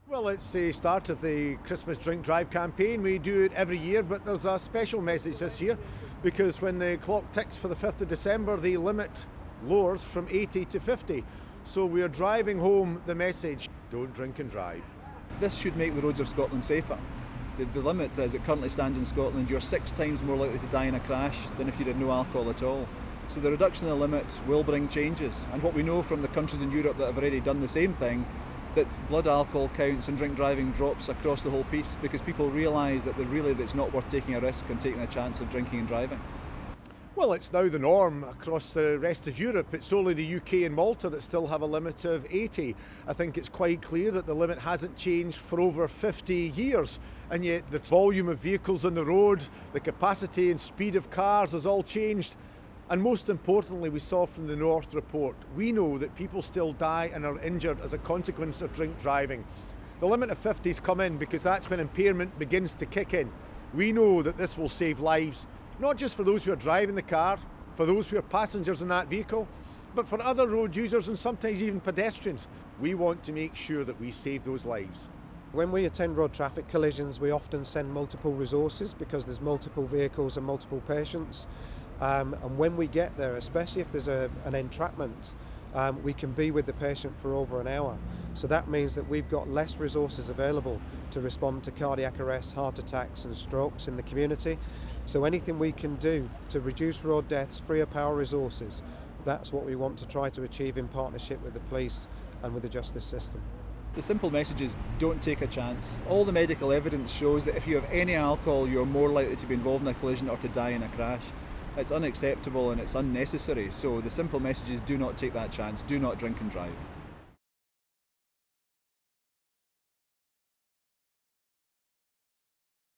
Well, it's the start of the Christmas Drink Drive campaign. We do it every year, but there's a special message this year because when the clock ticks for the 5th of December, the limit lowers from 80 to 50. So we are driving home the message, don't drink and drive. This should make the roads of Scotland safer. The limit, as it currently stands in Scotland, you're 6 times more likely to die in a crash than if you had no alcohol at all. So the reduction in the limit will bring changes. And what we know from the countries in Europe that have already done the same thing, that blood alcohol counts and drink driving drops across the whole piece because people realise that it's not worth taking a risk and taking a chance of drinking and driving. Well, it's now the norm across the rest of Europe. It's only the UK and Malta that still have a limit of 80. I think it's quite clear that the limit hasn't changed for over 50 years. And yet the volume of vehicles on the road, the capacity and speed of cars has all changed. And most importantly, we saw from the North report, we know that people still die and are injured as a consequence of drink driving. The limit of 50's come in because that's when impairment begins to kick in. We know that this will save lives, not just for those who are driving the car, for those who are passengers in that vehicle, but for other road users and sometimes even pedestrians. We want to make sure that we save those lives. When we attend road traffic collisions, we often send multiple resources because there's multiple vehicles and multiple patients. And when we get there, especially if there's an entrapment, we can be with the patient for over an hour. So that means that we've got less resources available to respond to cardiac arrests, heart attacks and strokes in the community. So anything we can do to reduce road deaths, free up our resources, that's what we want to try to achieve in partnership with the police and with the justice system. The simple message is don't take a chance. All the medical evidence shows that if you have any alcohol, you're more likely to be involved in a collision or to die in a crash. It's unacceptable and it's unnecessary. So the simple message is do not take that chance, do not drink and drive.